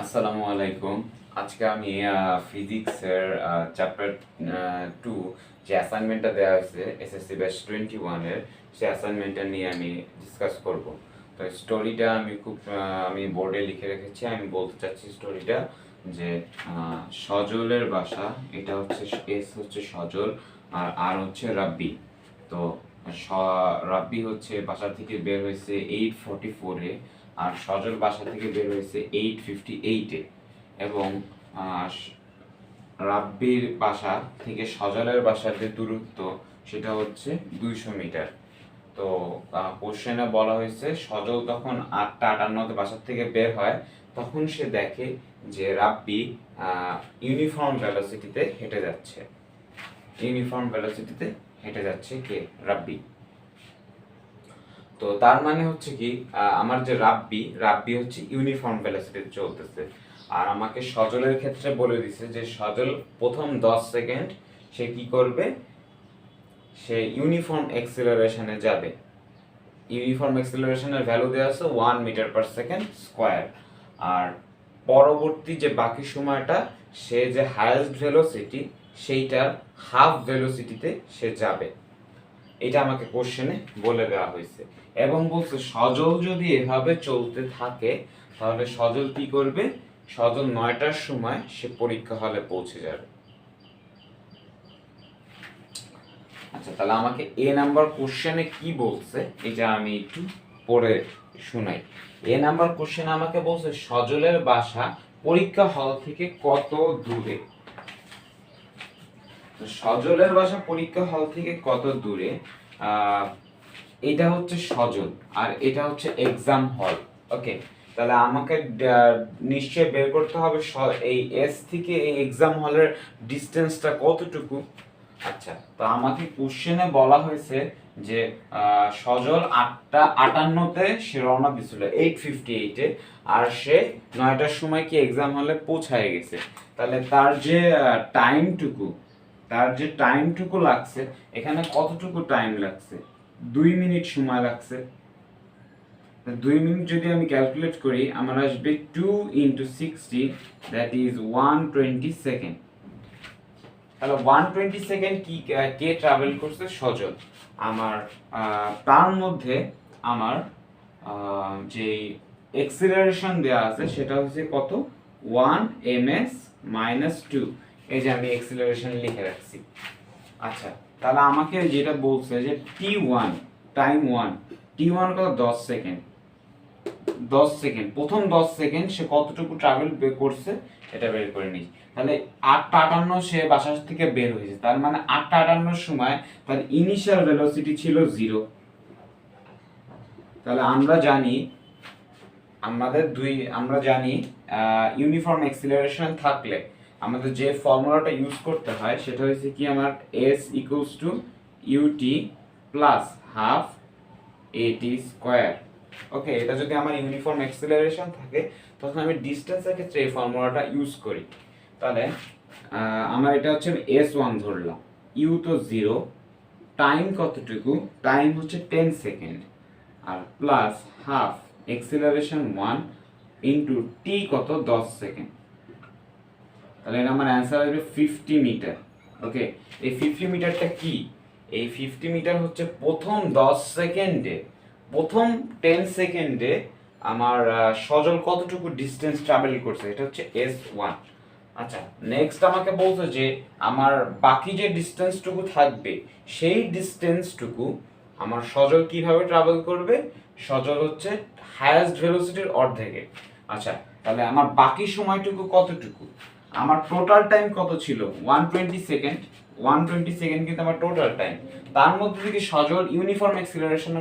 আসসালামু আলাইকুম। আজকে আমি ফিজিক্সের চ্যাপ্টার 2 যে অ্যাসাইনমেন্টটা দেওয়া হয়েছে এসএসসি ব্যাচ 21 এর সেই অ্যাসাইনমেন্টটা নিয়ে আমি ডিসকাস করব। তো স্টোরিটা আমি বোর্ডে লিখে রেখেছি। আমি বলতে চাচ্ছি স্টোরিটা যে সজলের বাসা, এটা হচ্ছে এস হচ্ছে সজল আর আর হচ্ছে রাব্বি। তো রাব্বি হচ্ছে বাসা থেকে বের হয়েছে 8:44-এ আর সজল বাসা থেকে বের হয়েছে 8:58-এ এবং রাব্বির বাসা থেকে সজলের বাসার যে দূরত্ব সেটা হচ্ছে 200 মিটার। তো কোশ্চেনে বলা হয়েছে সজল তখন 8:58-তে বাসার থেকে বের হয়, তখন সে দেখে যে রাব্বি ইউনিফর্ম ভেলোসিটিতে হেঁটে যাচ্ছে। কে? রাব্বি। তো তার মানে হচ্ছে কি, আমার যে রাব্বি হচ্ছে ইউনিফর্ম ভেলোসিটিতে চলতেছে। আর আমাকে সজলের ক্ষেত্রে বলে দিছে যে সজল প্রথম 10 সেকেন্ড সে কি করবে, সে ইউনিফর্ম এক্সিলারেশনে যাবে। ইউনিফর্ম এক্সিলারেশনের ভ্যালু দেওয়া আছে 1 মিটার পার সেকেন্ড স্কোয়ার। আর পরবর্তী যে বাকি সময়টা সে যে হাইয়েস্ট ভেলোসিটি সেইটার হাফ ভেলোসিটিতে সে যাবে। এটা আমাকে কোশ্চেনে বলে দেওয়া হয়েছে এবং বলছে সজল যদি এভাবে চলতে থাকে তাহলে সজল কি করবে, সজল 9টার সময় সে পরীক্ষা হলে পৌঁছে যাবে। আচ্ছা, তাহলে আমাকে এ নাম্বার কোশ্চেনে কি বলছে এটা আমি একটু পড়ে শোনাই। এ নাম্বার কোশ্চেনে আমাকে বলছে সজলের বাসা পরীক্ষা হল থেকে কত দূরে। সজলের বাসা পরীক্ষা হল থেকে কত দূরে, এটা হচ্ছে সজল আর এটা হচ্ছে এক্সাম হল। ওকে, তাহলে আমাকে নিশ্চয় বের করতে হবে এই এস থেকে এই এক্সাম হলের ডিস্টেন্সটা কতটুকু। আচ্ছা, তো আমাকে কোশ্চেনে বলা হয়েছে যে সজল 8:58-তে সে রওনা দিছিল 8:58-এ আর সে 9টার সময় কি এক্সাম হলে পৌঁছায় গেছে। তাহলে তার যে টাইমটুকু লাগছে, এখানে কতটুকু টাইম লাগছে? 2 মিনিট সময় লাগছে। 2 মিনিট যদি আমি ক্যালকুলেট করি আমার আসবে 2 × 60, দ্যাট ইজ 120 সেকেন্ড। তাহলে 120 সেকেন্ড কে ট্রাভেল করছে? সজল। আমার তার মধ্যে আমার যে এক্সিলারেশন দেওয়া আছে সেটা হচ্ছে কত? 1 ms - 2। এই যে আমি এক্সিলারেশন লিখে রাখছি। আচ্ছা, তাহলে আমাকে যেটা বলছে যে t1 টাইম 1, t1 কত? 10 সেকেন্ড। 10 সেকেন্ড, প্রথম 10 সেকেন্ড সে কতটুকু ট্রাভেল করছে এটা বের করে নিই। তাহলে 8:58 সে বাসা থেকে বের হয়েছে, তার মানে 8:58 সময় তার ইনিশিয়াল ভেলোসিটি ছিল 0। তাহলে আমরা জানি ইউনিফর্ম অ্যাক্সিলারেশন থাকলে আমাদের যে ফর্মুলাটা ইউজ করতে হয় সেটা হচ্ছে কি, আমার s = ut plus half at square. Okay, এটা যদি আমার ইউনিফর্ম অ্যাক্সিলারেশন থাকে তখন আমি ডিসটেন্সের ক্ষেত্রে এই ফর্মুলাটা ইউজ করি। তাহলে আমার এটা হচ্ছে s1 ধরলাম, u তো 0, টাইম কতটুকু? টাইম হচ্ছে 10 সেকেন্ড আর plus half acceleration 1 into t কত? 10 সেকেন্ড। তাহলে এটা আমার অ্যান্সার আসবে 50 মিটার। ওকে, এই 50 মিটারটা কি? এই 50 মিটার হচ্ছে প্রথম 10 সেকেন্ডে আমার সজল কতটুকু ডিসটেন্স ট্রাভেল করছে, এটা হচ্ছে s1। আচ্ছা, নেক্সট আমাকে বলছে যে আমার বাকি যে ডিসটেন্সটুকু থাকবে সেই ডিসটেন্সটুকু আমার সজল কিভাবে ট্রাভেল করবে। সজল হচ্ছে হাইয়েস্ট ভেলোসিটির অর্ধেকে। আচ্ছা, তাহলে আমার বাকি সময়টুকু কতটুকু? আমার টোটাল টাইম কত ছিল? 120 সেকেন্ড। 120 সেকেন্ড কিন্তু আমার টোটাল টাইম। তার মধ্যে থেকে সজল ইউনিফর্ম অ্যাক্সিলারেশনে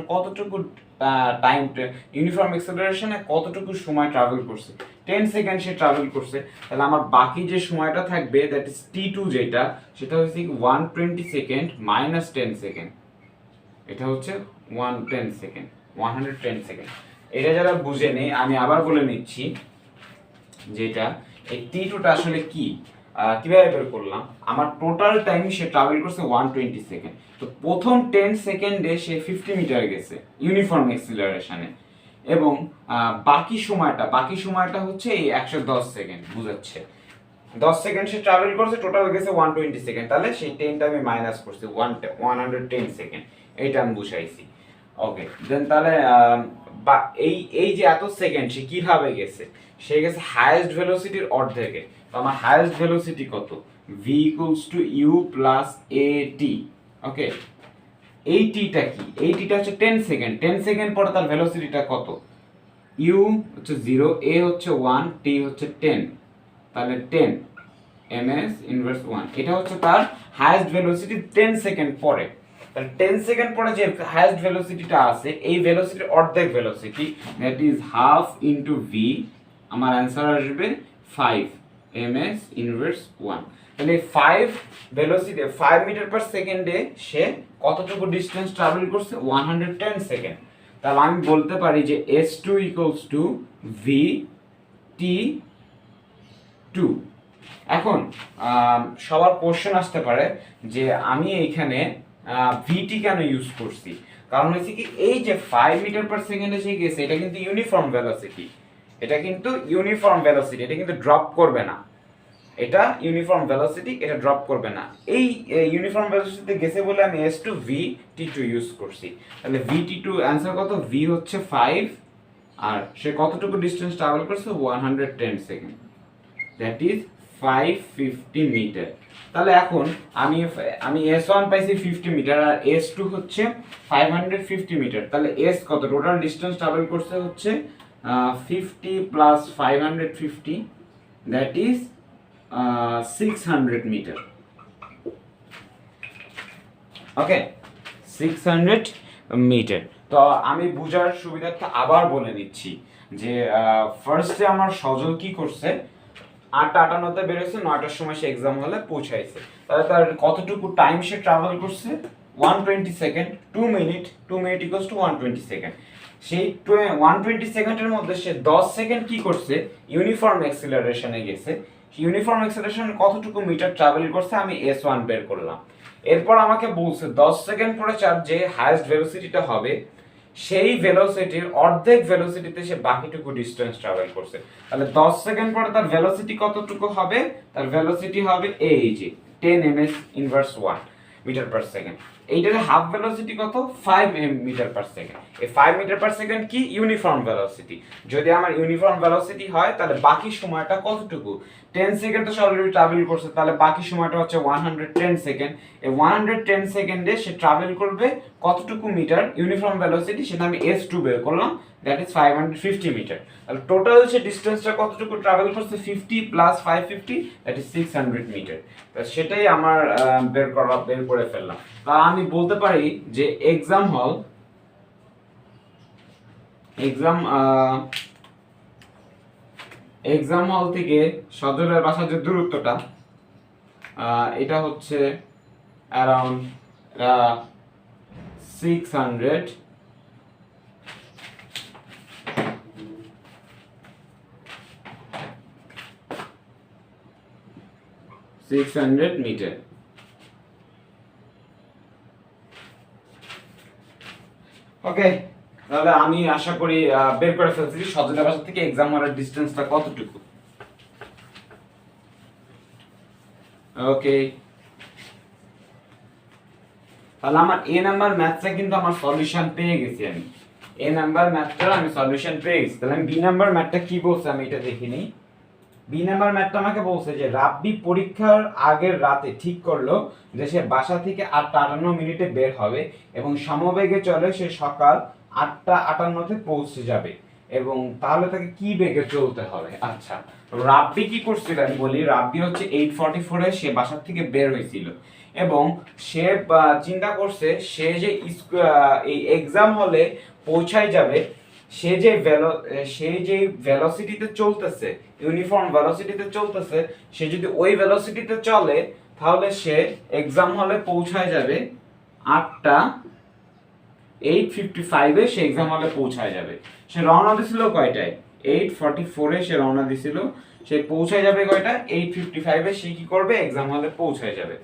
কতটুকু সময় ট্রাভেল করছে? 10 সেকেন্ড সে ট্রাভেল করছে। তাহলে আমার বাকি যে সময়টা থাকবে দ্যাট ইজ t2, যেটা সেটা হচ্ছে 120 সেকেন্ড মাইনাস 10 সেকেন্ড। এটা হচ্ছে 110 সেকেন্ড, 110 সেকেন্ড। এটা যারা বুঝেনি আমি আবার বলে নিচ্ছি যেটা এই t2টা আসলে কি, কিভাবে বের করলাম। আমার টোটাল টাইম সে ট্রাভেল করছে 120 সেকেন্ড। তো প্রথম 10 সেকেন্ডে সে 50 মিটার গেছে ইউনিফর্ম এক্সিলারেশনে এবং বাকি সময়টা হচ্ছে এই 110 সেকেন্ড বুঝাচ্ছে। 10 সেকেন্ড সে ট্রাভেল করছে, টোটাল গেছে 120 সেকেন্ড, তাহলে সেই 10টা আমি মাইনাস করছি, 110 সেকেন্ড, এইটা আমি বুঝাইছি। ওকে, দেন তাহলে এই এই যে এত সেকেন্ড সে কিভাবে গেছে, সে গেছে হাইয়েস্ট ভেলোসিটির অর্ধেকে। তো আমার হাইয়েস্ট ভেলোসিটি কত, v equals to u plus at। ওকে, এই টিটা কি, এই টিটা হচ্ছে 10 সেকেন্ড, 10 সেকেন্ড পরে তার ভেলোসিটিটা কত, u হচ্ছে 0, a হচ্ছে 1, t হচ্ছে 10, তাহলে 10 ms ইনভার্স 1, এটা হচ্ছে তার হাইয়েস্ট ভেলোসিটি 10 সেকেন্ড পরে। তাহলে 10 সেকেন্ড পরে যে হাইয়েস্ট ভেলোসিটিটা আছে, এই ভেলোসিটির অর্ধেক velocity, that is half into v, আমার অ্যান্সার আসবে 5 ms ইনভার্স 1। তাহলে 5 ভেলোসিটি 5 মিটার পার সেকেন্ডে সে কতটুকু ডিসটেন্স ট্রাভেল করছে, 110 সেকেন্ড। তাহলে আমি বলতে পারি যে s2 equals to v t2। এখন সবার কোশ্চেন আসতে পারে যে আমি এইখানে ভিটি কেন ইউজ করছি, কারণ হচ্ছে কি এই যে 5 মিটার পার সেকেন্ডে সে গেছে, এটা কিন্তু ইউনিফর্ম ভেলোসিটি, এটা কিন্তু ইউনিফর্ম ভেলোসিটি, এটা কিন্তু ড্রপ করবে না, এটা ইউনিফর্ম ভেলোসিটি, এটা ড্রপ করবে না। এই ইউনিফর্ম ভেলোসিটিতে গেছে বলে আমি s2 vt2 ইউজ করছি। তাহলে vt2 অ্যান্সার কত, v হচ্ছে 5 আর সে কতটুকু ডিসটেন্স ট্রাভেল করছে, 110 সেকেন্ড, দ্যাট ইজ 550 মিটার। তাহলে এখন আমি s1 পাইছি 50 মিটার আর s2 হচ্ছে 550 মিটার। তাহলে s কত, টোটাল ডিসটেন্স ট্রাভেল করছে হচ্ছে 50 plus 550, that is 600 metre. Okay, 600 metre. তো আমি বুঝার সুবিধার্থে আবার বলে দিচ্ছি যে ফার্স্টে আমার সজল কি করছে, 8:58 বেরোচ্ছে, 9টার সময় সে এক্সাম হলে পৌঁছাইছে। তাহলে তার কতটুকু টাইম সে ট্রাভেল করছে, 120 second, 2 minute equals to 120 second. সেই 120 সেকেন্ডের মধ্যে সে 10 সেকেন্ড কি করছে, ইউনিফর্ম অ্যাক্সিলারেশনে গেছে। ইউনিফর্ম অ্যাক্সিলারেশন কতটুকু মিটার ট্রাভেল করছে, আমি s1 বের করলাম। এরপর আমাকে বলছে 10 সেকেন্ড পরে যে হাইয়েস্ট ভেলোসিটিটা হবে, সেই ভেলোসিটির অর্ধেক ভেলোসিটিতে সে বাকিটুকু ডিসটেন্স ট্রাভেল করছে। তাহলে 10 সেকেন্ড পরে তার ভেলোসিটি কতটুকু হবে, তার ভেলোসিটি হবে এই যে 10 ms inverse 1 metre per second. এইটার হাফ ভেলোসিটি কত, 5 মিটার পার সেকেন্ড। এই 5 মিটার পার সেকেন্ড কি, ইউনিফর্ম ভেলোসিটি। যদি আমার ইউনিফর্ম ভেলোসিটি হয় তাহলে বাকি সময়টা কতটুকু, 10 সেকেন্ড তো অলরেডি ট্রাভেল করছে, তাহলে বাকি সময়টা হচ্ছে 110 সেকেন্ড। এই 110 সেকেন্ডে সে ট্রাভেল করবে কতটুকু মিটার, ইউনিফর্ম ভেলোসিটি, সেটা আমি s2 বের করলাম, দ্যাট ইজ 550 মিটার। তাহলে টোটাল সে ডিসটেন্সটা কতটুকু ট্রাভেল করছে, 50 প্লাস 550, দ্যাট ইজ 600 মিটার। তো সেটাই আমার বের করে ফেললাম। তা আমি বলতে পারি যে এক্সাম হল থেকে সজলের বাসার যে দূরত্বটা, এটা হচ্ছে অ্যারাউন্ড 600 মিটার। ওকে, তাহলে আমি আশা করি বের করে ফেলছি সজলের বাসা থেকে এক্সাম হলের ডিসটেন্সটা কতটুকু। ওকে, তাহলে আমার এ নাম্বার ম্যাথটা কিন্তু আমার সলিউশন পেয়ে গেছি, আমি এ নাম্বার ম্যাথটা আমি সলিউশন পেয়ে গেছি। তাহলে আমি বি নাম্বার ম্যাথটা কি বলছে আমি এটা দেখে নিই। বি নাম্বার ম্যাথটা আমাকে বলছে যে রাব্বি পরীক্ষার আগের রাতে ঠিক করলো যে সে বাসা থেকে 8:58 বের হবে এবং সমবেগে চলে সে সকাল 8:58 পৌঁছে যাবে, এবং তাহলে তাকে কি বেগে চলতে হবে। আচ্ছা, রাব্বি কি করছিল আমি বলি। রাব্বি হচ্ছে 8:44 সে বাসা থেকে বের হয়েছিল এবং সে চিন্তা করছে সে যে এই এক্সাম হলে পৌঁছায় যাবে, সে যে ভেলোসিটিতে চলতেছে, ইউনিফর্ম ভেলোসিটিতে চলতেছে, সে যদি ওই ভেলোসিটিতে চলে তাহলে সে এক্সাম হলে পৌঁছায় যাবে 8:55 সে এক্সাম হলে পৌঁছায় যাবে। সে রওনা দিছিল কয়টায়, 8:44 সে রওনা দিছিল, সে পৌঁছায় যাবে কয়টা, 8:55 সে কি করবে, এক্সাম হলে পৌঁছায় যাবে।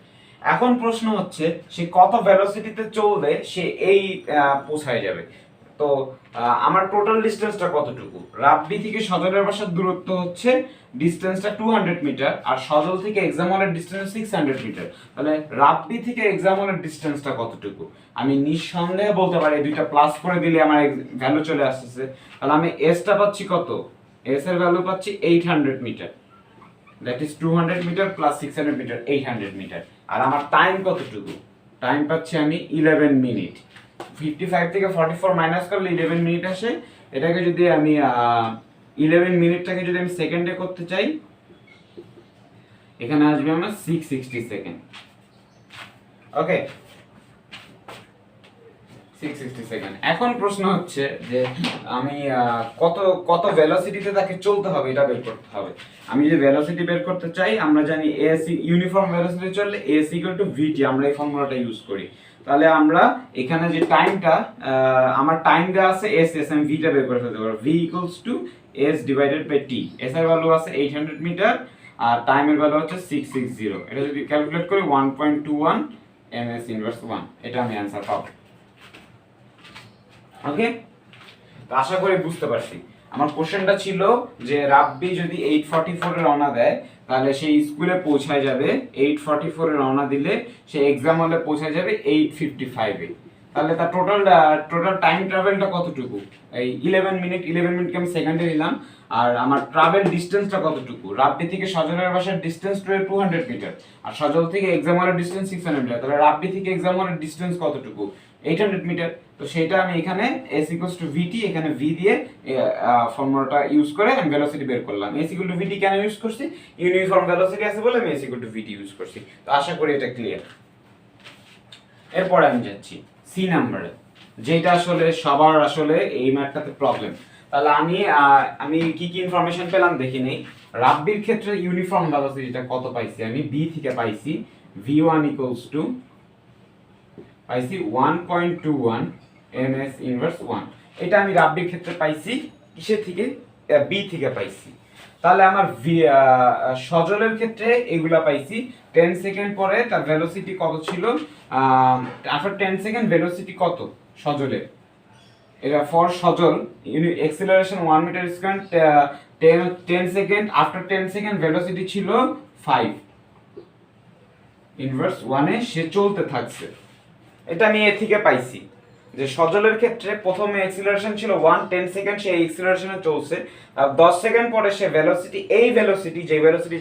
এখন প্রশ্ন হচ্ছে সে কত ভেলোসিটিতে চললে সে এই পৌঁছায় যাবে। তো আমার টোটাল ডিস্টেন্সটা কতটুকু? রাব্বি থেকে সজলের বাসার দূরত্ব হচ্ছে ডিস্টেন্সটা 200 মিটার, আর সজল থেকে এক্সাম হলের ডিস্টেন্স 600 মিটার। তাহলে রাব্বি থেকে এক্সাম হলের ডিস্টেন্সটা কতটুকু? আমি নিঃসন্দেহে বলতে পারি, দুইটা প্লাস করে দিলে আমার ভ্যালু চলে আসছে। তাহলে আমি এসটা পাচ্ছি কত? এস এর ভ্যালু পাচ্ছি 800 metre, that is 200 metre plus 600 metre, 800 metre. আর আমার টাইম কতটুকু? টাইম পাচ্ছি আমি 11 মিনিট। 55 থেকে 44 মাইনাস করলে 11 মিনিট আসে। এটাকে যদি আমি 11 মিনিটটাকে যদি আমি সেকেন্ডে করতে চাই, এখানে আসবে আমার 660 সেকেন্ড। ওকে, 660 সেকেন্ড। এখন প্রশ্ন হচ্ছে যে আমি কত কত ভেলোসিটিতে তাকে চলতে হবে এটা বের করতে হবে। আমি যে ভেলোসিটি বের করতে চাই, আমরা জানি এস ইউনিফর্ম ভেলোসিটি চললে এস ইকুয়াল টু ভিটি, আমরা এই ফর্মুলাটা ইউজ করি। তাহলে আমরা এখানে যে টাইমটা, আমার টাইম দেওয়া আছে এস, আমি ভিটা বের করে ফেলতে পারবো। V equals to s divided by t. S এর ভ্যালু আছে 800 মিটার আর টাইমের ভ্যালু হচ্ছে 660। এটা যদি ক্যালকুলেট করি 1.21 ms ইনভার্স 1, এটা আমি অ্যানসার পাবো। ওকে, তো আশা করি বুঝতে পারছি। আমার কোশ্চেনটা ছিল যে রাব্বি যদি 844 এ রওনা দেয়, তাহলে সে স্কুলে পৌঁছায় যাবে 844 এ রওনা দিলে সে এক্সাম হলে পৌঁছায় যাবে 855 এ। তাহলে তার টোটাল টাইম ট্রাভেলটা কতটুকু? এই 11 মিনিট, 11 মিনিটকে আমি সেকেন্ডে নিলাম। আর আমার ট্রাভেল ডিসটেন্সটা কতটুকু? রাব্বি থেকে সজলের বাসার ডিসটেন্স 200 মিটার, আর সজল থেকে এক্সাম হলের ডিসটেন্স 600 মিটার। তাহলে রাব্বি থেকে এক্সাম হলের ডিসটেন্স কতটুকু? 800 মিটার। তো সেটা আমি এখানে s ইকুয়ালস টু vt, এখানে v দিয়ে ফর্মুলাটা ইউজ করে আমি ভেলোসিটি বের করলাম। s ইকুয়াল টু vt কেন ইউজ করছি? ইউনিফর্ম ভেলোসিটি আছে বলে আমি s equal to vt use করছি। তো আশা করি এটা ক্লিয়ার। এরপর আমি যাচ্ছি সি নাম্বারে, যেটা আসলে সবার আসলে এই ম্যাথটাতে প্রবলেম। তাহলে আমি কি কি ইনফরমেশন পেলাম দেখি নেই। রাব্বির ক্ষেত্রে ইউনিফর্ম ভেলোসিটিটা কত পাইছি? আমি b থেকে পাইছি v1 ইকুয়ালস টু পাইছি 1.21 ms ইনভার্স 1। এটা আমি রাব্বির ক্ষেত্রে পাইছি কিসের থেকে? বি থেকে পাইছি। তাহলে আমার সজলের ক্ষেত্রে এগুলা পাইছি 10 সেকেন্ড পরে তার ভেলোসিটি কত ছিল? আফটার 10 সেকেন্ড ভেলোসিটি কত সজলের? এটা for Sajal acceleration 1 metre square, 10 second, after 10 second velocity ছিল 5 ইনভার্স 1 এ সে চলতে থাকছে। এটা আমি এ থেকে পাইছি যে সজলের ক্ষেত্রে প্রথমে অ্যাক্সিলারেশন ছিল 1, 10 সেকেন্ড সে অ্যাক্সিলারেশনে চলছে, আর 10 সেকেন্ড পরে সে ভেলোসিটি, এই ভেলোসিটি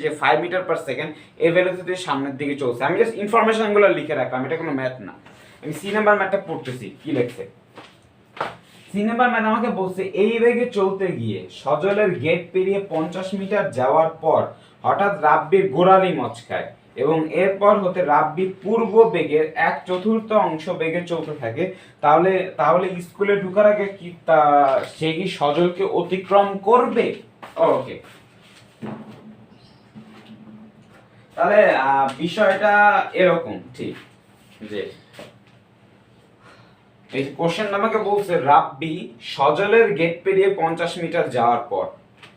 যে 5 মিটার পার সেকেন্ড, এই ভেলোসিটির সামনের দিকে চলছে। আমি জাস্ট ইনফরমেশনগুলো লিখে রাখলাম, এটা কোনো ম্যাথ না। আমি সি নাম্বার ম্যাথটা পড়তেছি কি লেখছে। সি নাম্বার ম্যাথ আমাকে বলছে এই বেগে চলতে গিয়ে সজলের গেট পেরিয়ে 50 মিটার যাওয়ার পর হঠাৎ রাব্বির গোড়ালি মচকায় এবং এরপর হতে রাব্বি পূর্ব বেগের 1/4 অংশ বেগে চলতে থাকে। তাহলে স্কুলে ঢোকার আগে কি সে কি সজলকে অতিক্রম করবে? ওকে, তাহলে বিষয়টা এরকম ঠিক যে এই কোশ্চেন আমাকে বলছে রাব্বি সজলের গেট পেরিয়ে 50 মিটার যাওয়ার পর।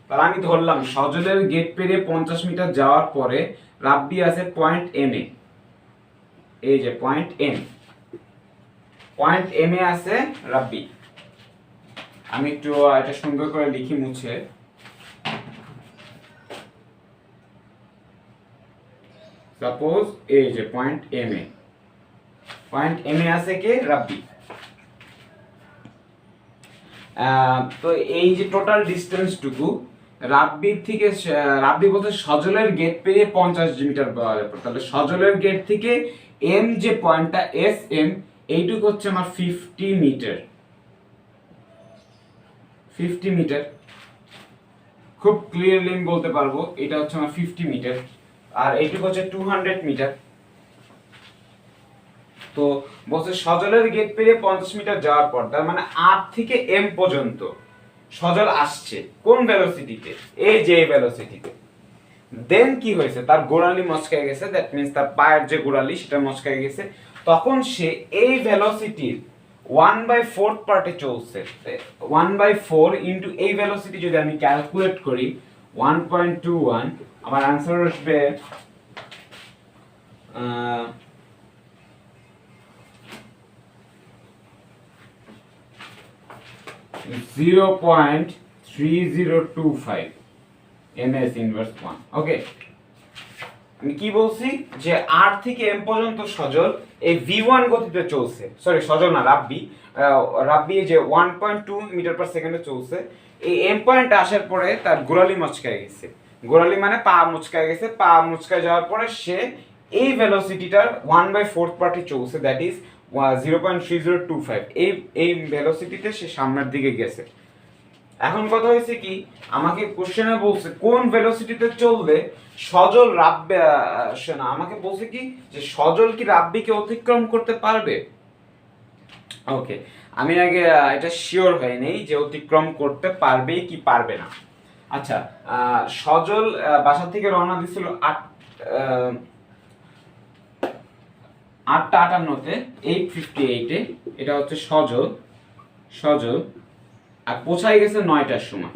তাহলে আমি ধরলাম সজলের গেট পেরিয়ে 50 মিটার যাওয়ার পরে রাব্বি আছে পয়েন্ট এম এ। এই যে পয়েন্ট এম এ আছে রাব্বি। আমি একটু এটা সুন্দর করে লিখি মুছে। সাপোজ এই যে পয়েন্ট এম এ আছে কে? রাব্বি। তো এই যে টোটাল ডিসটেন্সটুকু রাব্বি বলতে সজলের গেট পেরিয়ে 50 মিটার পাওয়ার পর, তাহলে সজলের গেট থেকে এম যে পয়েন্টটা এস এম, এইটুকু হচ্ছে আমার 50 মিটার। 50 মিটার খুব ক্লিয়ারলি আমি বলতে পারবো এটা হচ্ছে আমার 50 মিটার, আর এইটুকু হচ্ছে 200 মিটার। তো বলছে সজলের গেট পেরিয়ে 50 মিটার যাওয়ার পর, তার মানে আর থেকে এম পর্যন্ত সজল আসছে কোন ভেলোসিটিতে? এই যে ভেলোসিটিতে। দেন কি হয়েছে? তার গোড়ালি মচকায় গেছে, দ্যাট মিন্স তার পায়ের যে গোড়ালি সেটা মচকায় গেছে। তখন সে এই ভেলোসিটির 1/4 পার্টে চলছে। 1/4 ইনটু এই ভেলোসিটি যদি আমি ক্যালকুলেট করি 1.21, আমার आंसर আসবে 0.3025 ms ইনভার্স 1। ওকে, আমি কি বলছি যে আর থেকে এম পর্যন্ত সজল এই v1 গতিতে চলছে, সরি সজল না, রাব্বি যে 1.2 মিটার পার সেকেন্ডে চলছে। এই এম পয়েন্ট আসার পরে তার গোড়ালি মচকায় গেছে, গোড়ালি মানে পা মুচকায় গেছে, পা মুচকায় যাওয়ার পরে সে এই ভেলোসিটিটার 1/4 পার্টে চলছে, দ্যাট ইজ 0.3025। এই ভেলোসিটিতে সে সামনের দিকে গেছে। এখন কথা হয়েছে কি, আমাকে কোশ্চেনে বলছে কোন ভেলোসিটিতে চললে সজল রাব্বি না, আমাকে বলছে কি যে সজল কি রাব্বিকে অতিক্রম করতে পারবে। ওকে, আমি আগে এটা শিওর হই নেই যে অতিক্রম করতে পারবে কি পারবে না। আচ্ছা, সজল বাসা থেকে রওনা দিছিল 8:58-তে 8:58-এ, এটা হচ্ছে সজল আর পৌঁছায় গেছে 9টার সময়।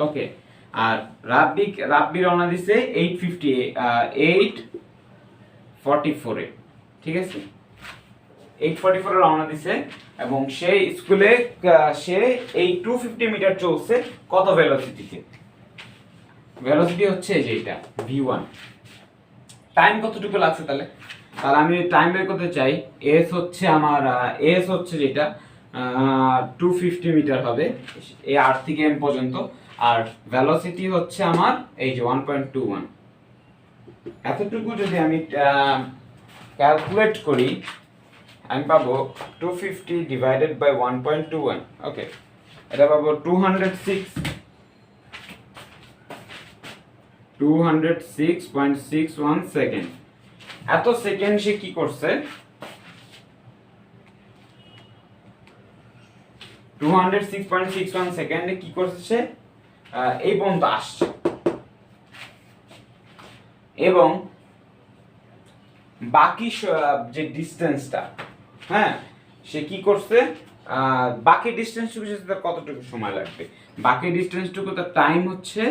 ওকে, আর রাব্বি রওনা দিছে 8:44-এ, ঠিক আছে, 8:44-এ রওনা দিছে এবং সে স্কুলে সে এই 250 মিটার চলছে কত ভেলোসিটিতে? ভেলোসিটি হচ্ছে যে এটা v1। টাইম কতটুকু লাগছে তাহলে আমি টাইম বের করতে চাই। এস হচ্ছে আমার এস হচ্ছে যেটা 250 মিটার হবে এই আর থেকে এম পর্যন্ত, আর ভেলোসিটি হচ্ছে আমার এই যে 1.21। এতটুকু যদি আমি ক্যালকুলেট করি আমি পাবো 250 ডিভাইডেড বাই 1.21। ওকে, এটা পাবো 206.61 সেকেন্ড। এত সেকেন্ড সে কি করছে, 206.61 সেকেন্ডে কি করছে সে এই পর্যন্ত আসছে, এবং বাকি যে ডিসটেন্সটা, হ্যাঁ, সে কি করছে বাকি ডিসটেন্সটুকু তার কতটুকু সময় লাগবে, বাকি ডিসটেন্সটুকু তার টাইম হচ্ছে,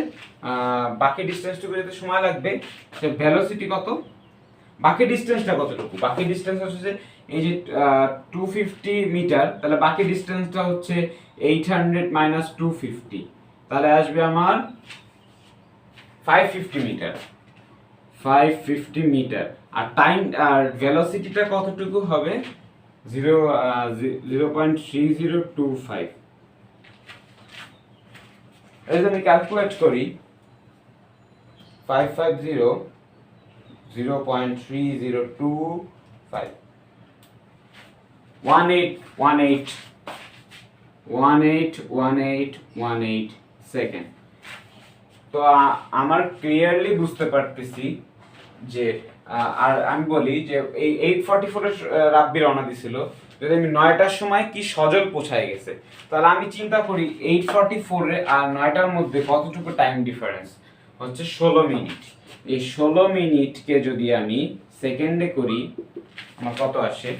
বাকি ডিসটেন্সটুকু যেতে সময় লাগবে, সে ভেলোসিটি কত, বাকি ডিসটেন্সটা কতটুকু, বাকি ডিসটেন্স হচ্ছে যে এই যে 250 মিটার, তাহলে বাকি ডিসটেন্সটা হচ্ছে 800 মাইনাস 250, তাহলে আসবে আমার 550 মিটার, 550 মিটার। আর টাইম আর ভেলোসিটিটা কতটুকু হবে 0.3025। এই যে আমি ক্যালকুলেট করি 550 0.3025 1818 সেকেন্ড। তো আমার ক্লিয়ারলি বুঝতে পারতেছি যে আর আমি বলি যে এই 8:44 রাব্বি রওনা দিছিল, যদি আমি 9টার সময় কি সজল পৌঁছায় গেছে, তাহলে আমি চিন্তা করি 8:44 আর 9টার মধ্যে কতটুকু টাইম ডিফারেন্স হচ্ছে 16 মিনিট। এই 16 মিনিটকে যদি আমি সেকেন্ডে করি আমার কত আসে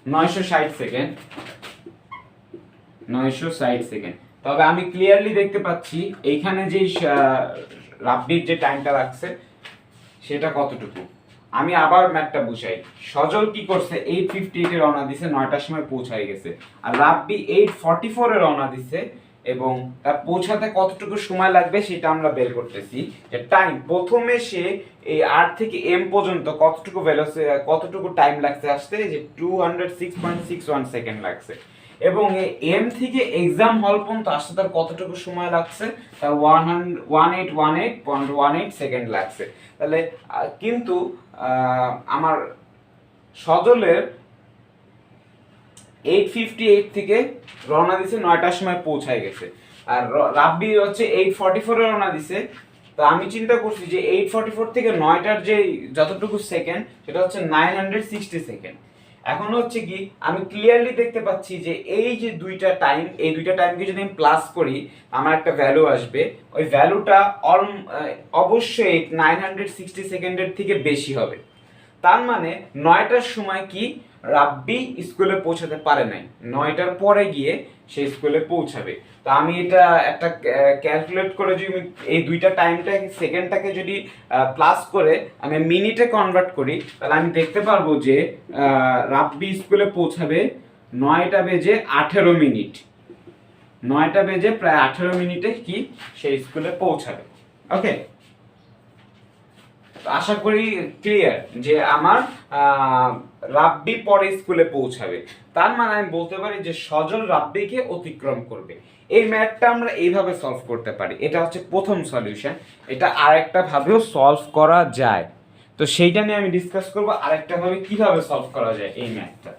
960 সেকেন্ড, 960 সেকেন্ড। তবে আমি ক্লিয়ারলি দেখতে পাচ্ছি এইখানে যে রাব্বির যে টাইমটা লাগছে সেটা কতটুকু। আমি আবার ম্যাথটা বুঝাই, সজল কি করছে 8:58 এ রওনা দিছে, 9টার সময় পৌঁছায় গেছে, আর রাব্বি 8:44 এ রওনা দিছে এবং তার পৌঁছাতে কতটুকু সময় লাগবে সেটা আমরা বের করতেছি। যে টাইম প্রথমে সে এই আর থেকে এম পর্যন্ত কতটুকু টাইম লাগছে আসতে, যে 206.61 সেকেন্ড লাগছে, এবং এম থেকে এক্সাম হল পর্যন্ত আসতে তার কতটুকু সময় লাগছে, তার 1818.18 সেকেন্ড লাগছে। তাহলে কিন্তু আমার সজলের 8:58 থেকে রওনা দিছে, 9টার সময় পৌঁছায় গেছে, আর রাব্বি হচ্ছে 8:44 এ রওনা দিছে। তো আমি চিন্তা করছি যে 8:44 থেকে 9টার যে যতটুকু সেকেন্ড সেটা হচ্ছে 960 সেকেন্ড। এখন হচ্ছে কি আমি ক্লিয়ারলি দেখতে পাচ্ছি যে এই যে এই দুইটা টাইমকে যদি আমি প্লাস করি আমার একটা ভ্যালু আসবে, ওই ভ্যালুটা অবশ্যই 960 সেকেন্ডের থেকে বেশি হবে। তার মানে 9টার সময় কি রাব্বি স্কুলে পৌঁছাতে পারে নাই, 9টার পরে গিয়ে সে স্কুলে পৌঁছাবে। তো আমি এটা একটা ক্যালকুলেট করে যদি এই দুইটা টাইমটা সেকেন্ডটাকে যদি প্লাস করে আমি মিনিটে কনভার্ট করি, তাহলে আমি দেখতে পারবো যে রাব্বি স্কুলে পৌঁছাবে 9:18। 9টা বেজে প্রায় 18 মিনিটে কি সে স্কুলে পৌঁছাবে। ওকে, আশা করি ক্লিয়ার যে আমার রাব্বি পরে স্কুলে পৌঁছাবে, তার মানে আমি বলতে পারি যে সজল রাব্বিকে অতিক্রম করবে। এই ম্যাথটা আমরা এইভাবে সলভ করতে পারি, এটা হচ্ছে প্রথম সলিউশন। এটা আরেকটা ভাবেও সলভ করা যায়, তো সেইটা নিয়ে আমি ডিসকাস করব আরেকটা ভাবে কিভাবে সলভ করা যায় এই ম্যাথটা।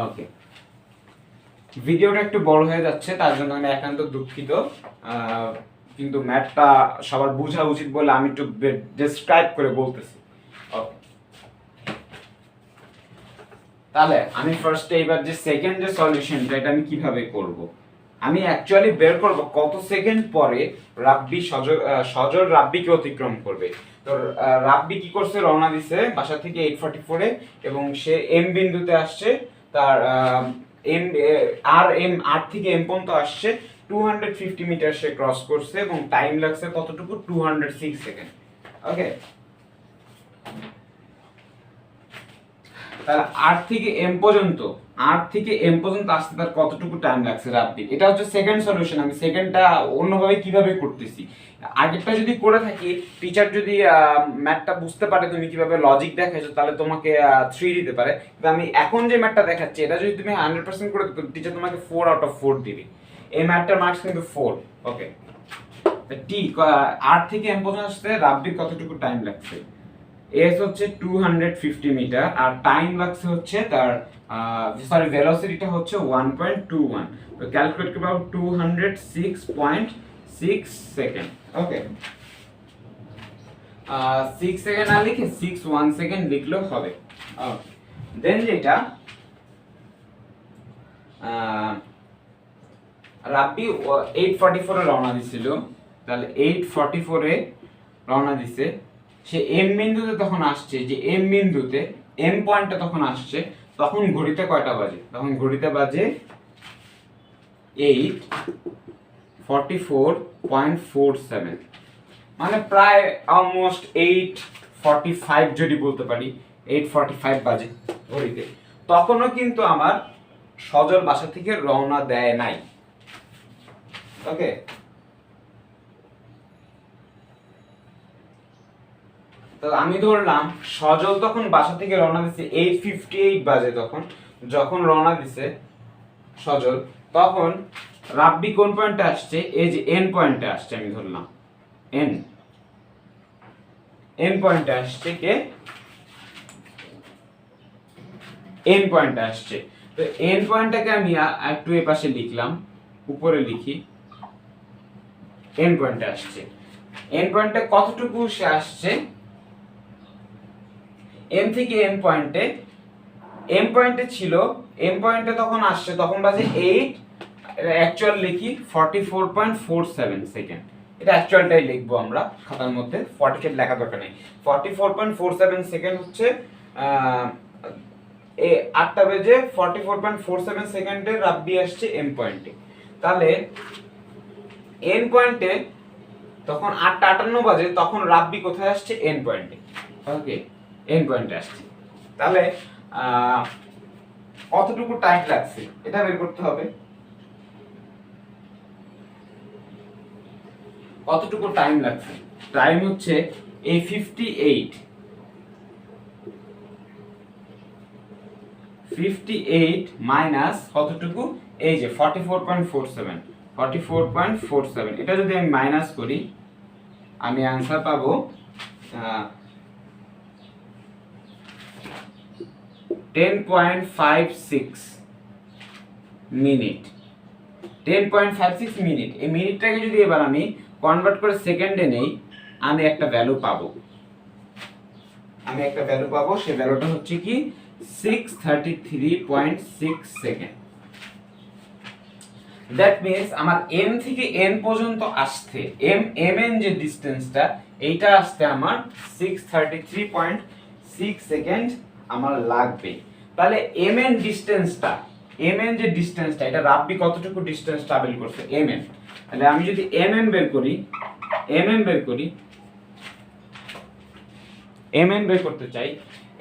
ওকে, ভিডিওটা একটু বড় হয়ে যাচ্ছে, তার জন্য আমি একান্ত দুঃখিত, কিন্তু ম্যাথটা সবার বোঝা উচিত বলে আমি একটু ডেসক্রাইব করে বলতেছি। ওকে, তাহলে আমি ফার্স্টে এবার যে সেকেন্ড যে সলিউশনটা এটা আমি কিভাবে করব, আমি অ্যাকচুয়ালি বের করব কত সেকেন্ড পরে রাব্বি সজল রাব্বিকে অতিক্রম করবে। তো রাব্বি কি করছে, রওনা দিছে বাসা থেকে 8:44 এবং সে এম বিন্দুতে আসছে, তার আর থেকে এম পর্যন্ত আসছে 250 মিটার সে ক্রস করছে এবং টাইম লাগছে কতটুকু, 206 সেকেন্ড। ওকে, তাহলে আর থেকে এম পর্যন্ত আসতে তার কতটুকু টাইম লাগছে রাব্বি, এটা হচ্ছে সেকেন্ড সলিউশন। আমি সেকেন্ডটা অন্যভাবে কিভাবে করতেছি, আগেরটা যদি করে থাকি টিচার যদি ম্যাথটা বুঝতে পারে তুমি কিভাবে লজিক দেখাইছো, তাহলে তোমাকে 3 দিতে পারে। কিন্তু আমি এখন যে ম্যাথটা দেখাচ্ছি এটা যদি তুমি 100% করে দিতে, টিচার তোমাকে 4/4 দিবে। এই ম্যাথটার মার্কস কিন্তু 4। ওকে, টি আর থেকে এম পর্যন্ত আসতে রাব্বির কতটুকু টাইম লাগছে, এস হচ্ছে 250 মিটার আর টাইম লাগছে হচ্ছে তার ভেলোসিটিটা হচ্ছে 1.21। তো ক্যালকুলেট করব 206.6 সেকেন্ড। ওকে, 6 সেকেন্ড না লিখে 61 সেকেন্ড লিখলেও হবে। ওকে, দেন যেটা রাব্বি 8:44 এ রওনা দিছিল, তাহলে 8:44 এ রওনা দিছে, সে এম বিন্দুতে তখন আসছে, যে এম বিন্দুতে এম পয়েন্টটা তখন আসছে, তখন ঘড়িতে কয়টা বাজে, তখন ঘড়িতে বাজে 8:44.47, মানে প্রায় অলমোস্ট 8:45 যদি বলতে পারি, 8:45 বাজে ঘড়িতে। তখনও কিন্তু আমার সজল বাসা থেকে রওনা দেয় নাই। ওকে, তো আমি ধরলাম সজল তখন বাসা থেকে রওনা দিছে 8:58 বাজে, তখন যখন রওনা দিছে সজল, তখন রাব্বি কোন পয়েন্টে আসছে, এই যে এন পয়েন্টে আসছে, আমি ধরলাম এন পয়েন্টে আসছে, কে এন পয়েন্টে আসছে। তো এন পয়েন্টটাকে আমি একটু এই পাশে লিখলাম, উপরে লিখি, এন পয়েন্টে আসছে। এন পয়েন্টে কতটুকু সে আসছে, এম থেকে এম পয়েন্টে ছিল, এম পয়েন্টে তখন আসছে, তখন বাজে 8, অ্যাকচুয়াল লিখি 44.47 সেকেন্ড। এটা অ্যাকচুয়ালটাই লিখবো আমরা খাতার মধ্যে, 47 লেখা দরকার নেই। 44.47 সেকেন্ড হচ্ছে 8টা বেজে 44.47 সেকেন্ডে রাব্বি আসছে এম পয়েন্টে। তাহলে এন পয়েন্টে তখন 8:58 বাজে, তখন রাব্বি কোথায় আসছে, এন পয়েন্টে। ওকে, এন পয়েন্টে আসছে। তাহলে কতটুকু টাইম লাগছে এটা বের করতে হবে, কতটুকু টাইম লাগছে। টাইম হচ্ছে এই 58 মাইনাস কতটুকু, এই যে 44.47, এটা যদি আমি মাইনাস করি আমি आंसर পাবো 10.56 মিনিট। 10.56 মিনিট। এই মিনিটটাকে যদি এবার আমি কনভার্ট করে সেকেন্ডে নেই, আমি একটা ভ্যালু পাবো, সেই ভ্যালুটা হচ্ছে কি 633.6 সেকেন্ড। দ্যাট মিন্স আমার এম থেকে এন পর্যন্ত আসতে এম এন যে ডিসটেন্সটা, এইটা আসতে আমার 633.6 সেকেন্ড আমার লাগবে। তাহলে এম এন ডিসটেন্সটা, এম এন যে ডিসটেন্সটা, এটা রাব্বি কতটুকু ডিসটেন্স ট্রাভেল করছে এম এন। তাহলে আমি যদি এম এন বের করি, এম এন বের করি, এম এন বের করতে চাই,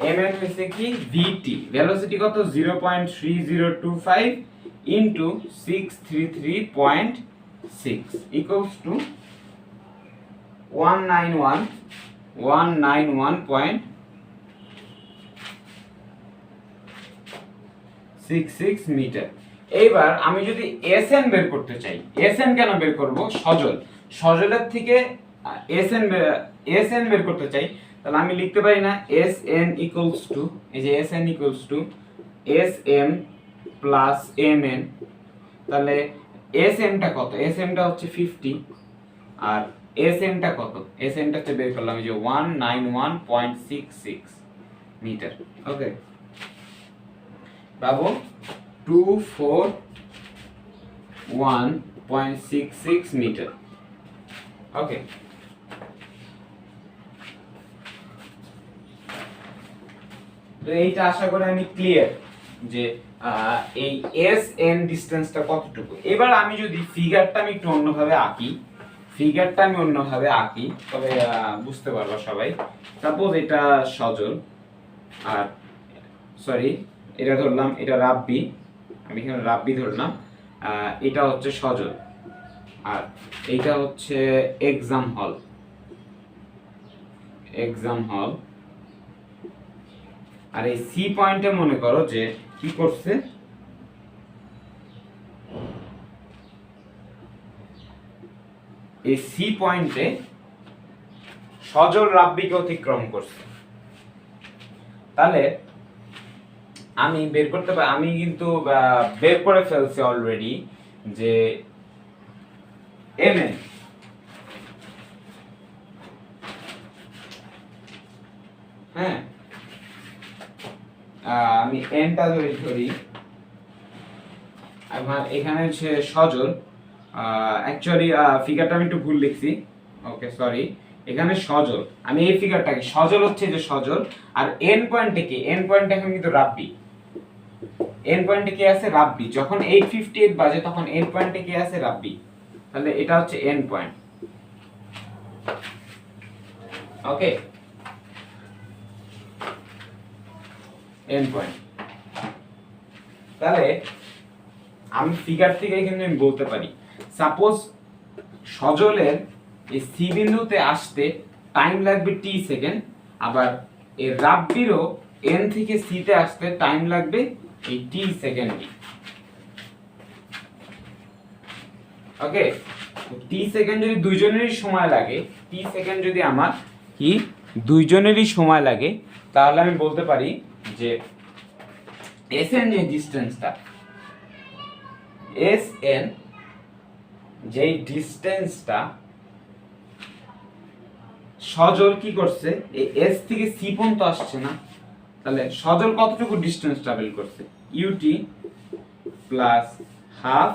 এম এন হচ্ছে কি ভিটি, ভেলোসিটি কত 0.3025 ইনটু 633.6 ইকুয়ালস টু 191.66 মিটার। এইবার আমি যদি এসএন বের করতে চাই, এসএন কেন বের করব, সজল, সজলের থেকে এসএন বের করতে চাই, তাহলে আমি লিখতে পারি না এসএন ইকুয়ালস টু, এই যে SN equals to SM plus MN. তাহলে এসএমটা কত, এসএমটা হচ্ছে 50 আর এসএনটা কত, এসএনটা হচ্ছে বের করলাম এই যে 191.66 মিটার। ওকে, পাবো 241.66 মিটার। ওকে, তো এইটা আশা করি আমি ক্লিয়ার যে এই এস এন ডিসটেন্সটা কতটুকু। এবার আমি যদি ফিগারটা আমি একটু অন্যভাবে আঁকি, ফিগারটা আমি অন্যভাবে আঁকি তবে বুঝতে পারবো সবাই। সাপোজ এটা সজল, আর সরি এটা ধরলাম, এটা রাব্বি, আমি এখানে রাব্বি ধরলাম, এটা হচ্ছে সজল, আর এইটা হচ্ছে এক্সাম হল, এক্সাম হল। আর এই সি পয়েন্টে মনে করো যে কি করছে, এই সি পয়েন্টে সজল রাব্বিকে অতিক্রম করছে। তাহলে আমি বের করতে পারি, আমি কিন্তু বের করে ফেলছি অলরেডি যে এম এন, হ্যাঁ আমি এনটা ধরি, আমার এখানে হচ্ছে সজল, অ্যাকচুয়ালি ফিগারটা আমি একটু ভুল লিখছি, ওকে সরি, এখানে সজল, আমি এই ফিগারটাকে সজল হচ্ছে যে সজল, আর এন পয়েন্টে কি, এন পয়েন্ট এখন কিন্তু রাব্বি, এন পয়েন্টে কি আছে রাব্বি, যখন 8:58 বাজে তখন এন পয়েন্টে কি আছে রাব্বি, তাহলে এটা হচ্ছে এন পয়েন্ট। ওকে, এন পয়েন্ট। তাহলে আমি ফিগার থেকে কিন্তু আমি বলতে পারি, সাপোজ সজলের এই সি বিন্দুতে আসতে টাইম লাগবে টি সেকেন্ড, আবার এই রাব্বিরও এন থেকে সি তে আসতে টাইম লাগবে এই টি সেকেন্ড। ওকে, টি সেকেন্ড যদি দুইজনেরই সময় লাগে, টি সেকেন্ড যদি আমার কি দুইজনেরই সময় লাগে, তাহলে আমি বলতে পারি যে এস এন যে ডিসটেন্সটা, এস এন যেই ডিসটেন্সটা সজল কি করছে, এই এস থেকে সি পর্যন্ত আসছে না, তাহলে সজল কতটুকু ডিসটেন্স ট্রাভেল করছে, ইউটি প্লাস হাফ,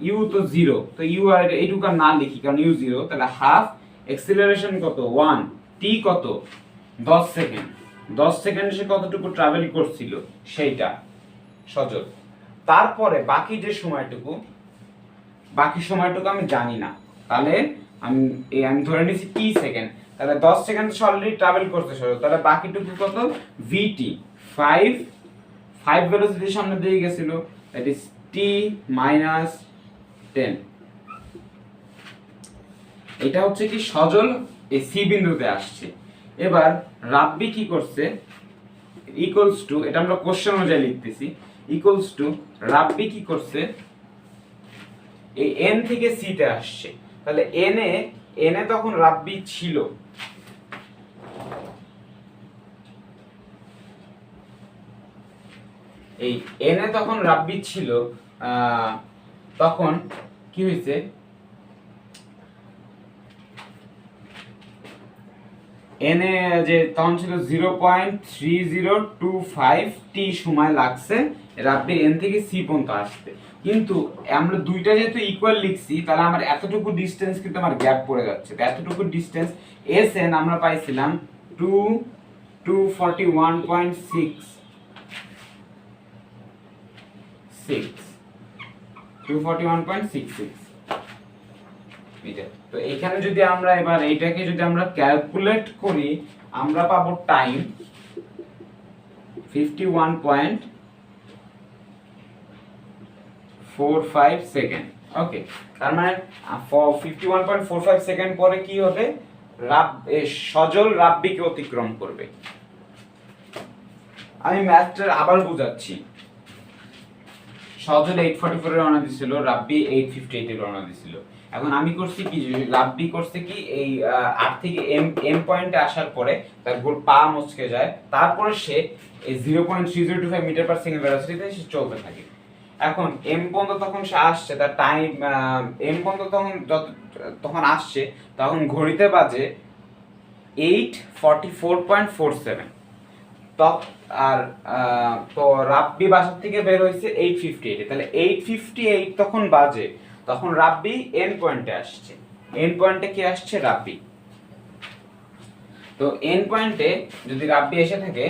ইউ তো 0, তো ইউ আর এইটুকু না লিখি কারণ ইউ 0, তাহলে হাফ অ্যাক্সিলারেশন কত 1, টি কত 10 সেকেন্ড, 10 সেকেন্ডে সে কতটুকু ট্রাভেল করছিল সেইটা সজল। তারপরে বাকি যে সময়টুকু, বাকি সময়টুকু আমি জানি না, তাহলে আমি ধরে নিছি টি সেকেন্ড, তাহলে 10 সেকেন্ড সে অলরেডি ট্রাভেল করতে সজল, তাহলে বাকিটুকু কত ভিটি 5 ভেলোসিটির সামনে দিয়ে গেছিল, দ্যাট ইজ টি মাইনাস 10। এটা হচ্ছে কি সজল এই সি বিন্দুতে আসছে। এবার রাব্বি কি করছে, ইকুয়ালস টু, এটা আমরা কোশ্চেন অনুযায়ী লিখতেছি, ইকুয়ালস টু রাব্বি কি করছে, এই এন থেকে সি তে আসছে, তাহলে এনে তখন রাব্বি ছিল এই এনে তখন রাব্বি ছিল, তখন কি হয়েছে, এনে যে তখন ছিল 0.3025 টি সময় লাগছে রাব্বির এন থেকে সি পর্যন্ত আসতে, কিন্তু আমরা দুইটা যেহেতু ইকুয়াল লিখছি তাহলে আমার এতটুকু ডিসটেন্স কিন্তু আমার গ্যাপ পড়ে যাচ্ছে, তো এতটুকু ডিসটেন্স এস এন আমরা পাইছিলাম 241.66 মিটার। তো এখানে যদি আমরা এবার এইটাকে যদি আমরা ক্যালকুলেট করি, আমরা পাবো টাইম 51.45 সেকেন্ড। ওকে, তার মানে 51.45 সেকেন্ড পরে কি হবে, সজল রাব্বিকে অতিক্রম করবে। আমি ম্যাথটা আবার বুঝাচ্ছি। সজল 844 এ রওনা দিছিল, রাব্বি 858 এ রওনা দিছিল। এখন আমি করছি কি, রাব্বি করছে কি, এই আর থেকে এম পয়েন্টে আসার পরে তার গোল পা মচকে যায়, তারপরে সে এই 0.3025 মিটার পার সেকেন্ড ভেলোসিটিতে সে চলতে থাকে। এখন এম পর্যন্ত তখন সে আসছে, তার টাইম এম পর্যন্ত তখন আসছে, তখন ঘড়িতে বাজে 8:44.47। আর তো রাব্বি বাসা থেকে বের হয়েছে 8:58, তাহলে 8:58 তখন বাজে, তখন রাব্বি এন্ড পয়েন্টে আসছে। এন্ড পয়েন্টে কি আসছে, রাব্বি। তো এন্ড পয়েন্টে যদি রাব্বি এসে থাকে,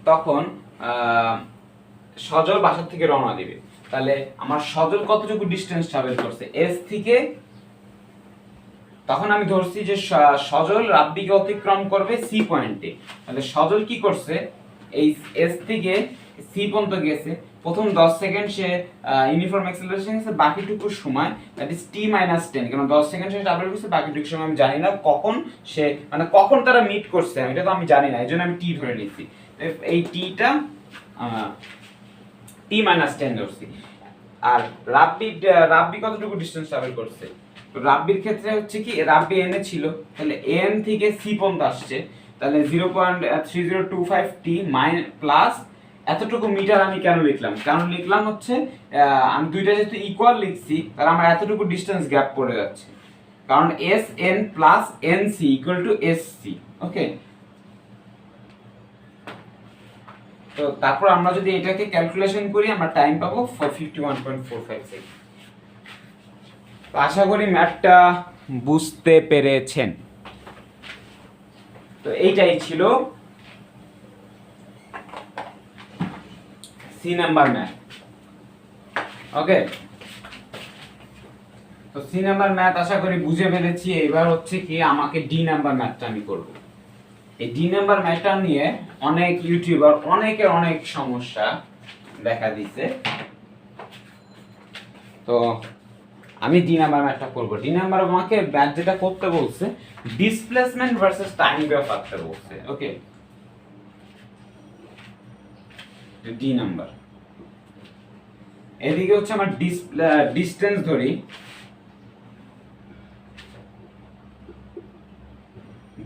তখন সজল বাসা থেকে রওনা দিবে। তাহলে আমার সজল কতটুকু ডিসটেন্স ট্রাভেল করছে এস থেকে, তখন আমি ধরছি যে সজল রাব্বিকে অতিক্রম করবে সি পয়েন্টে। তাহলে সজল কি করছে, এই এস থেকে সি পর্যন্ত গেছে, প্রথম 10 সেকেন্ড সে ইউনিফর্ম অ্যাক্সেলারেশন গেছে, বাকিটুকু সময় দ্যাট ইজ t-10, কারণ 10 সেকেন্ড সে ট্রাভেল করছে, বাকিটুকু সময় আমি জানি না কখন সে, মানে কখন তারা মিট করছে, এটা তো আমি জানি না, এইজন্য আমি টি ধরে নিচ্ছি। এই টিটা t-10 ধরছি। আর রাব্বি কতটুকু ডিসটেন্স ট্রাভেল করছে, তো রাব্বির ক্ষেত্রে হচ্ছে কি, রাব্বি এন এ ছিল, তাহলে এন থেকে সি পর্যন্ত আসছে, তাহলে 0.3025 টি প্লাস এতটুকু মিটার। আমি কেন লিখলাম হচ্ছে আমি দুইটা যেহেতু ইকুয়াল লিখছি, তাহলে আমার এতটুকু ডিসটেন্স গ্যাপ পড়ে যাচ্ছে, কারণ S N plus N C equal to S C. Okay, তো তারপর আমরা যদি এটাকে ক্যালকুলেশন করি, আমরা টাইম পাবো 51.45 সেকেন্ড। তো আশা করি ম্যাথটা বুঝতে পেরেছেন। তো এইটাই ছিল সি নাম্বার ম্যাথ। ওকে, তো সি নাম্বার ম্যাথ আশা করি বুঝে ফেলেছি। এবার হচ্ছে কি, আমাকে ডি নাম্বার ম্যাথটা আমি করব। এই ডি নাম্বার ম্যাথটা নিয়ে অনেক ইউটিউবার অনেক সমস্যা দেখা দিছে, তো আমি ডি নাম্বার ম্যাথটা করব। ডি নাম্বার আমাকে ম্যাথ যেটা করতে বলছে, ডিসপ্লেসমেন্ট ভার্সেস টাইম গ্রাফ আঁকতে বলছে। ওকে, ডি নাম্বার, এদিকে হচ্ছে আমার ডিসটেন্স ধরি,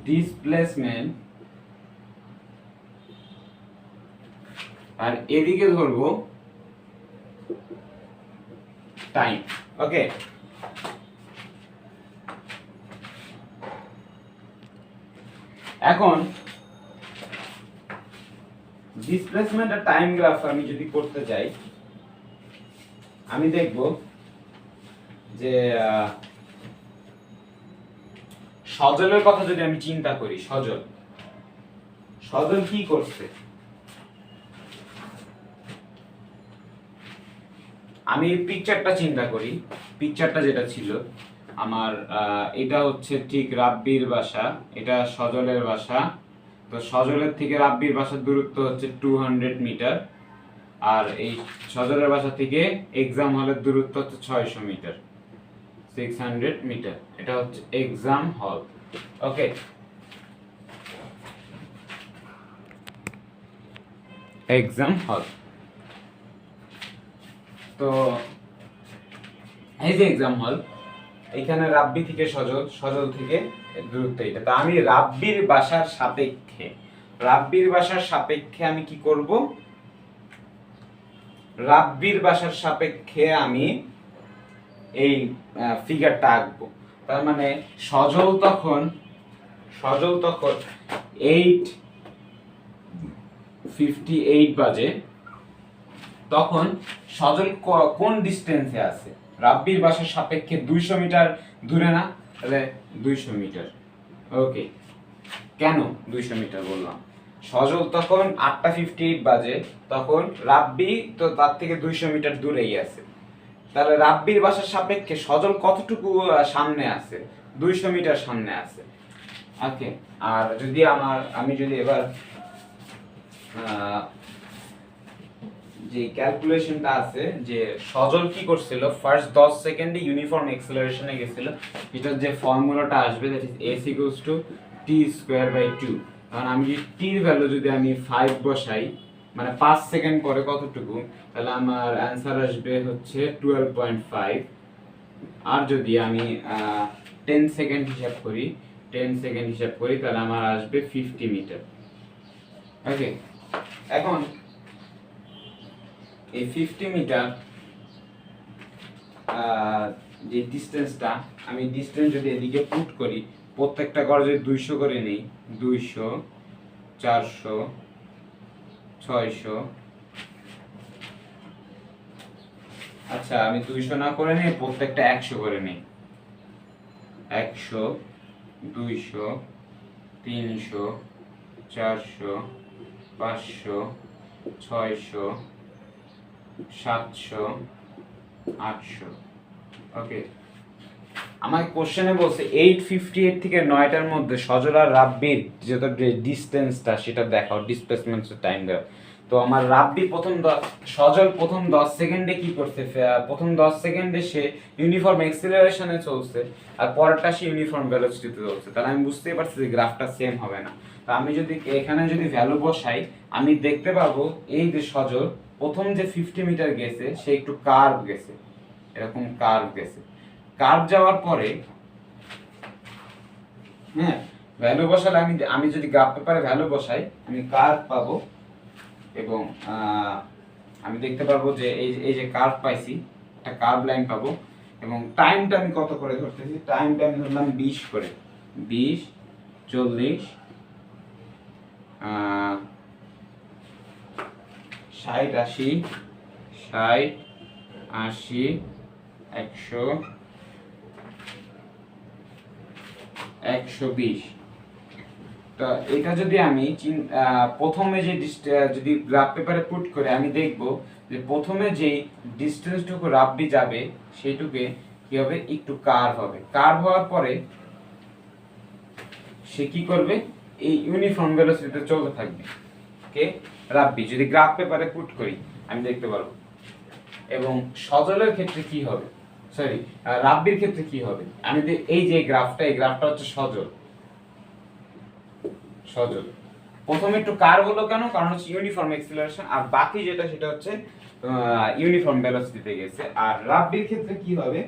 ডিসপ্লেসমেন্ট, আর এদিকে ধরবো টাইম। ওকে, এখন ডিসপ্লেসমেন্ট আর টাইম গ্রাফ আমি যদি করতে যাই, আমি দেখব যে সজলের কথা যদি আমি চিন্তা করি, সজল কি করছে, আমি পিকচারটা চিন্তা করি। পিকচারটা যেটা ছিল আমার, এটা হচ্ছে ঠিক রাব্বির বাসা, এটা সজলের বাসা। তো সজলের থেকে রাব্বির বাসার দূরত্ব হচ্ছে 200 মিটার, আর এই সজলের বাসা থেকে এক্সাম হলের দূরত্ব হচ্ছে 600 মিটার, 600 মিটার। এটা হচ্ছে এক্সাম হল। ওকে, এক্সাম হল। তো এই যে এক্সাম হল, এখানে রাব্বি থেকে সজল থেকে দূরত্ব এটা। তো আমি রাব্বির বাসার সাপেক্ষে আমি কি করব, রাব্বির বাসার সাপেক্ষে আমি এই ফিগারটা আঁকবো। তার মানে সজল তখন 8:58 বাজে, তখন সজল কোন ডিসটেন্সে আছে, রাব্বির বাসার সাপেক্ষে 200 মিটার দূরে না, তাহলে 200 মিটার। ওকে, কেন 200 মিটার বললাম? সজল তখন 8:58 বাজে, তখন রাব্বি তো তার থেকে 200 মিটার দূরেই আছে। তাহলে রাব্বির বাসার সাপেক্ষে সজল কতটুকু সামনে আছে? 200 মিটার সামনে আছে। ওকে, আর যদি আমি যদি এবার যে ক্যালকুলেশনটা আছে যে সজল কি করছিল, ফার্স্ট 10 সেকেন্ডে ইউনিফর্ম অ্যাক্সেলারেশনে গেছিল, এটার যে ফর্মুলাটা আসবে that is s equals to t²/2। কারণ আমি যদি t এর ভ্যালু যদি আমি 5 বসাই, মানে 5 সেকেন্ড পরে কতটুকু, তাহলে আমার অ্যান্সার আসবে হচ্ছে 12.5। আর যদি আমি 10 সেকেন্ড হিসাব করি, তাহলে আমার আসবে 50 মিটার। ওকে, এখন এই 50 মিটার যে ডিসটেন্সটা, আমি ডিসটেন্স যদি এদিকে পুট করি, প্রত্যেকটা ঘর যদি 200 করে নেই, 200, 400, 600, আচ্ছা আমি 200 না করে নেই, প্রত্যেকটা 100 করে নেই। 100, 200, 300, 400, 500, 600, 700, 800। ওকে, আমার কোশ্চেনে বলছে 858 থেকে 9টার মধ্যে সজল আর রাব্বির যত ডিসটেন্সটা সেটা দেখাও, ডিসপ্লেসমেন্টের টাইম দাও। তো আমার রাব্বি সজল প্রথম 10 সেকেন্ডে কি করছে? প্রথম 10 সেকেন্ডে সে ইউনিফর্ম অ্যাক্সিলারেশনে চলছে, আর পরেরটা সে ইউনিফর্ম ভেলোসিটিতে চলছে। তাহলে আমি বুঝতেই পারছি যে গ্রাফটা সেম হবে না। তো আমি যদি এখানে যদি ভ্যালু বসাই, আমি দেখতে পাবো এই যে সজল প্রথম যে 50 মিটার গেছে সে একটু কার্ভ গেছে, এরকম কার্ভ গেছে। কার্ভ যাওয়ার পরে হ্যাঁ ভ্যালু বসালে আমি যদি গ্রাফ পেপারে ভ্যালু বসাই, আমি কার্ভ পাবো এবং আমি দেখতে পারবো যে এই যে কার্ভ পাইছি, একটা কার্ভ লাইন পাবো। এবং টাইমটা আমি কত করে ধরতেছি? টাইমটা আমি ধরলাম 20 করে, 20, 40, 60, 80, 60, 80, 100, 120। তো এটা যদি আমি প্রথমে যে যদি গ্রাফ পেপারে পুট করে, আমি দেখব যে প্রথমে যে ডিসটেন্সটুকু রাব্বি যাবে সেইটুকে কি হবে, একটু কার্ভ হবে। কার্ভ হওয়ার পরে সে কি করবে, এই ইউনিফর্ম ভেলোসিটিতে চলতে থাকবে। ওকে, রাব্বি যদি গ্রাফ পেপারে পুট করি আমি দেখতে পারবো। এবং সজলের ক্ষেত্রে কি হবে, সরি রাব্বির ক্ষেত্রে কি হবে, আমি এই যে এই গ্রাফটা হচ্ছে সজল। প্রথমে একটু কার্ভ হলো কেন? কারণ হচ্ছে ইউনিফর্ম অ্যাক্সিলারেশন, আর বাকি যেটা সেটা হচ্ছে ইউনিফর্ম ভেলোসিটিতে গেছে। আর রাব্বির ক্ষেত্রে কি হবে,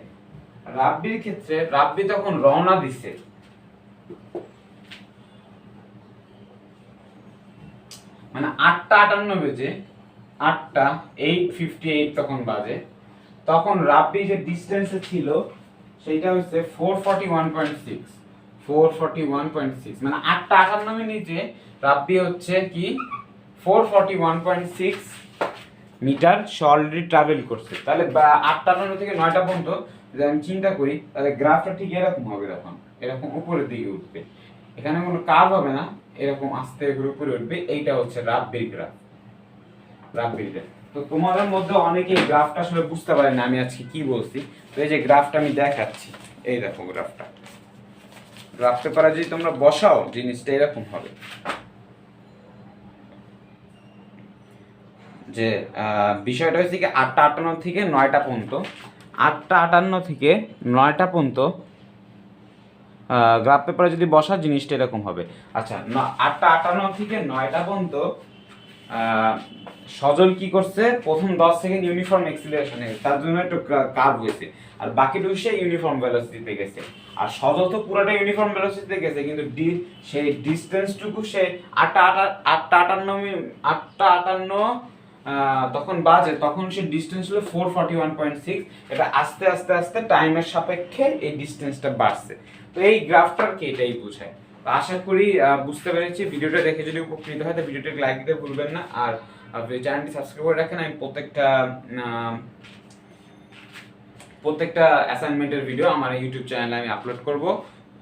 রাব্বি তখন রওনা দিছে, মানে 8:58 বেজে, 8:58 তখন বাজে। তখন রাব্বি যে ডিসটেন্সে ছিল সেইটা হচ্ছে 441.6, মানে 8:58 মিনিটে রাব্বি হচ্ছে কি 441.6 মিটার সে অলরেডি ট্রাভেল করছে। তাহলে 8:58 থেকে 9টা পর্যন্ত যদি আমি চিন্তা করি, তাহলে গ্রাফটা ঠিক এরকম হবে, তখন এরকম উপরের দিকে উঠবে, এখানে কোনো কার্ভ হবে না, এরকম আস্তে করে উপরে উঠবে। এইটা হচ্ছে রাব্বির গ্রাফ। তো তোমাদের মধ্যে অনেকে এই গ্রাফটা আসলে বুঝতে পারে না আমি আজকে কি বলছি। তো এই যে গ্রাফটা আমি দেখাচ্ছি, এই দেখো গ্রাফটা। গ্রাফ পেপারে যদি তোমরা বসাও জিনিসটা এরকম হবে যে বিষয়টা হচ্ছে কি 8:58 থেকে 9টা পর্যন্ত, 8:58 থেকে 9টা পর্যন্ত গ্রাফ পেপারে যদি বসা জিনিসটা এরকম হবে। আচ্ছা, 8:58 থেকে 9টা পর্যন্ত সজল কি করছে, প্রথম 10 সেকেন্ড ইউনিফর্ম অ্যাক্সিলারেশনে, তার জন্য একটু কার্ভ হয়েছে, আর বাকিটুকু সে ইউনিফর্ম ভেলোসিটিতে গেছে। আর সজল তো পুরোটা ইউনিফর্ম ভেলোসিটিতে গেছে, কিন্তু সেই ডিসটেন্সটুকু সে 8:58 তখন বাজে, তখন সে ডিসটেন্স হলো 441.6। এটা আস্তে আস্তে আস্তে টাইমের সাপেক্ষে এই ডিসটেন্সটা বাড়ছে। তো এই গ্রাফটার কি এটাই বোঝায়। তো আশা করি বুঝতে পেরেছি। ভিডিওটা দেখে যদি উপকৃত হয় তো ভিডিওটাকে লাইক দিতে ভুলবেন না, আর চ্যানেলটি সাবস্ক্রাইব করে রাখেন। আমি প্রত্যেকটা অ্যাসাইনমেন্টের ভিডিও আমার ইউটিউব চ্যানেলে আমি আপলোড করব।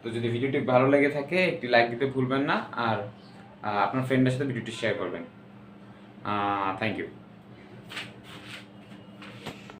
তো যদি ভিডিওটি ভালো লেগে থাকে একটি লাইক দিতে ভুলবেন না, আর আপনার ফ্রেন্ডের সাথে ভিডিওটি শেয়ার করবেন। Thank you.